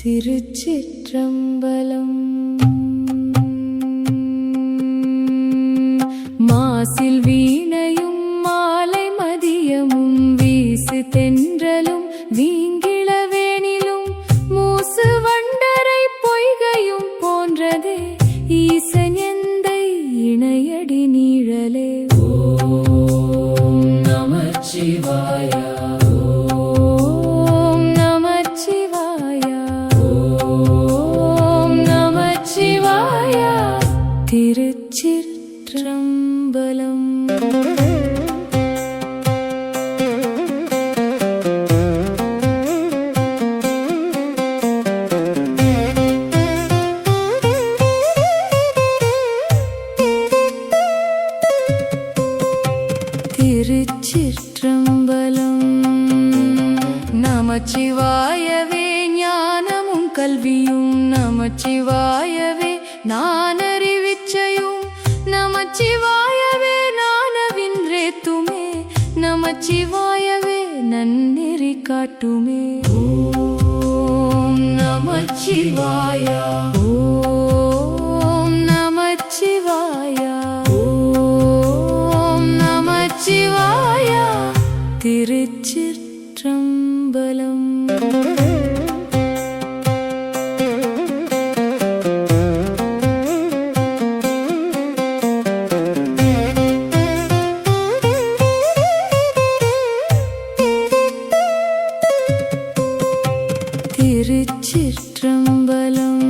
திருச்சிற்றம்பலம். மாசில் வீணையும் மாலை மதியமும் வீசு தென்றலும் வீங்கிளவேனிலும் மூசு வண்டரை பொய்கையும் போன்றதே ஈசன் எந்தை இணையடி நீழலே. ஓம் நமச்சிவாய. திருச்சிற்றம்பலம். திருச்சிற்றம்பலம். நமச்சிவாயவே ஞானமும் கல்வியும், நமச்சிவாயவே நானறிவிச்சையும், நமச்சிவாயவே நானவின்றேத்துமே, நமச்சிவாயவே நன்னெறி காட்டுமே. ஓம் நமச்சிவாய. ஓம் நமச்சிவாய. ஓம் நமச்சிவாய. திருச்சிற்றம்பலம். திருச்சிற்றம்பலம்.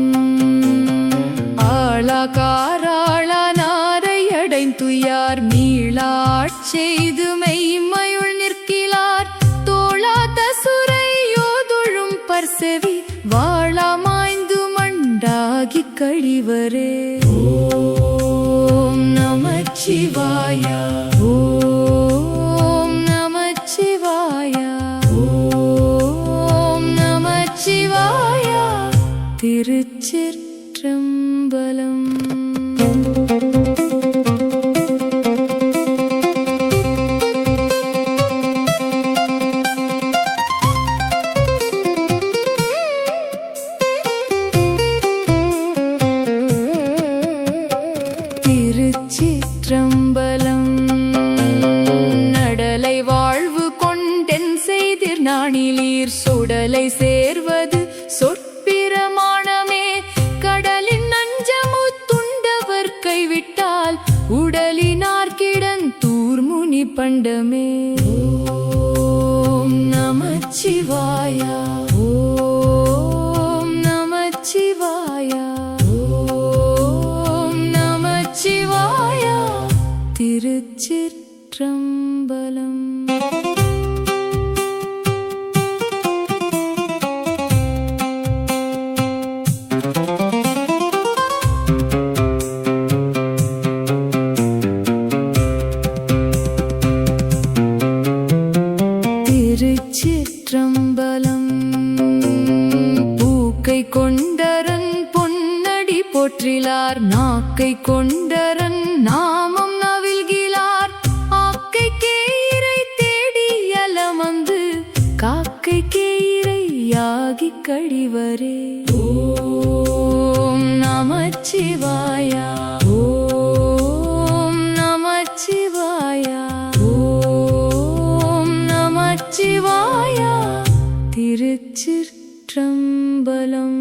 ஆளாகாராளா நாரை அடைந்துயார் மீளாட் செய்து மெய்மையுள் நிற்கிலார் தோளாத சுரையோதுழும் பர்செவி வாழாமாய்ந்து மண்டாகி கழிவரே. ஓம் நமச்சிவாய. ஓம் நமச்சிவாய. சிவாய. திருச்சிற்றம்பலம். திருச்சிற்றம்பலம். நடலை வாழ்வு கொண்டென் செய்திர் நாணிலீர் சுடலை சேர்வது சொற்பிரமாணமே. கடலின் நஞ்சமு துண்டவர் கைவிட்டால் உடலினார் கிடன் தூர்முனி பண்டமே. ஓம் நமச்சிவாய. ஓம் நமச்சிவாய. ஓம் நமச்சிவாய. திருச்சிற்றம்பலம். திருச்சிற்றம்பலம். பூக்கை கொண்டரன் பொன்னடி போற்றிலார் நாக்கை கொண்டரன் நாமம் நவில்கிலார் ஆக்கை கேயிரை தேடி அலமந்து காக்கை கேயிரை யாகி கழிவரே. ஓம் நமச்சிவாய. ஓம் நமச்சிவாய. சிவாய. திருச்சிற்றம்பலம்.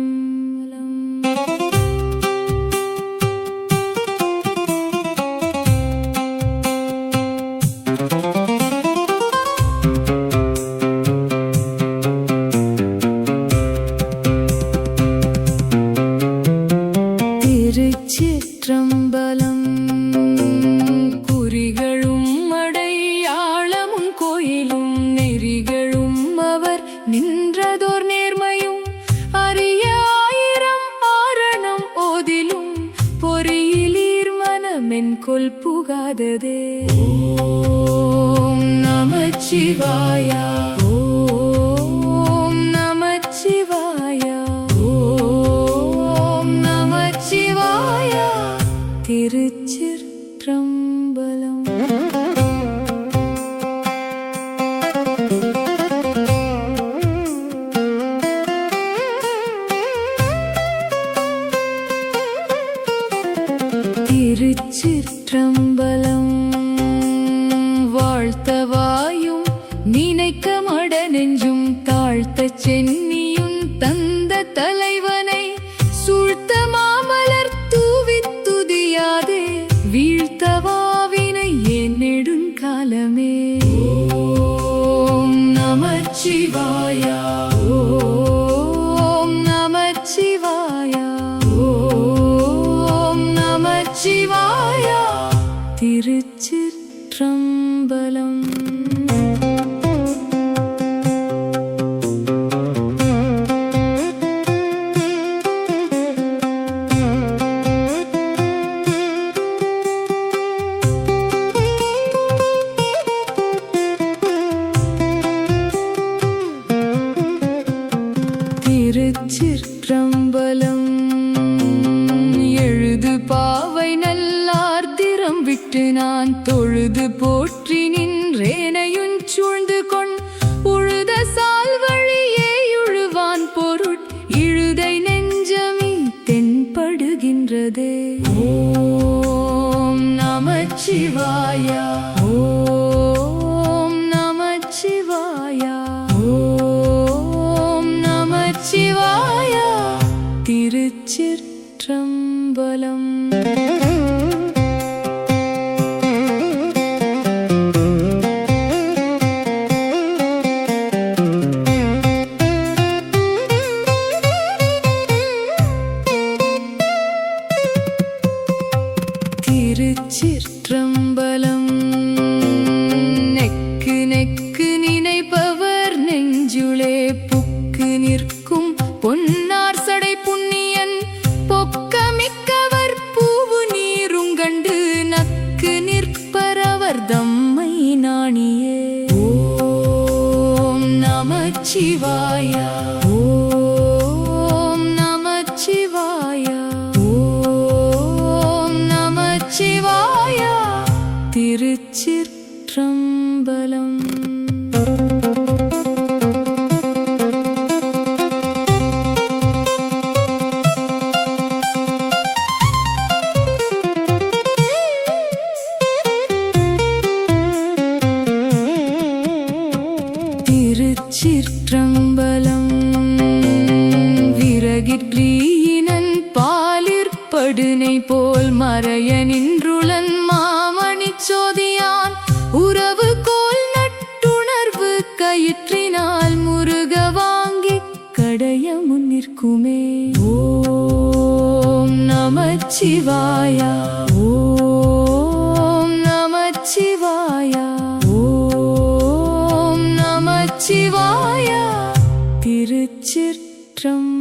திருச்சிற்றம்பலம். குறிகளும் அடையாளமும் கோயிலும் நெறிகளும் அவர் நின்றதோர் நேர்மையும் அரிய ஆயிரம் ஆரணம் ஓதிலும் பொறியிலீர் மனமென் கொல் புகாததே. ஓம் நமச்சிவாய. ஓம் நமச்சிவாய. ஓம் நமச்சிவாய. திருச்சிற்றம்பலம். திருச்சிற்றம்பலம். வாழ்த்தவாயும் நினைக்க மட நெஞ்சும் தாழ்த்தச் சென்னியும் தந்த தலைவனை சூழ்த்த மாமலர் தூவித் துதியாதே வீழ்த்தவாவினை என் நெடுங்காலமே. ஓம் நமச்சிவாயா, ஓம் நமச்சிவாயா, ஓம் நமச்சிவாயா. திருச்சிற்றம்பலம். திருச்சிற்றம்பலம். எழுது பாவை நல்லார் திறம் விட்டு நான் தொழுது போற்றி நின்றேனையுஞ் சூழ்ந்து கொண் உழுத சால்வழியே உழுவான் பொருட் இழுதை நெஞ்சமி தென்படுகின்றதே. ஓம் நமச்சிவாயா, ஓம் நமச்சிவாயா, ஓம் நமச்சிவாயா. திருச்சிற்றம்பலம். திருச்சிற்றம்பலம். நெக்கு நெக்கு நினைப்பவர் நெஞ்சுளே புக்கு நிற்கும் பொன்னார் சடை புண்ணியன் பொக்கமிக்கவர் பூவு நீருங்கண்டு நக்கு நிற்பரவர் தம்மை நாணியே. ஓம் நமச்சிவாயா, ஓம் நமச்சிவாயா, ஓம் நமச்சிவாயா. திருச்சிற்றம்பலம். திருச்சிற்றம்பலம். விறகிறீனன் பாலிற்படுனை போல் மறைய நின்றுளன் மாமணி சோதியான் உறவு கோல் நட்டுணர்வு கயிற்றினால் முருக வாங்கி கடைய முன்னிற்குமே. ஓம் நமச்சிவாயா, ஓம் நமச்சிவாயா, ஓம் நமச்சிவாயா. திருச்சிற்றம்பலம்.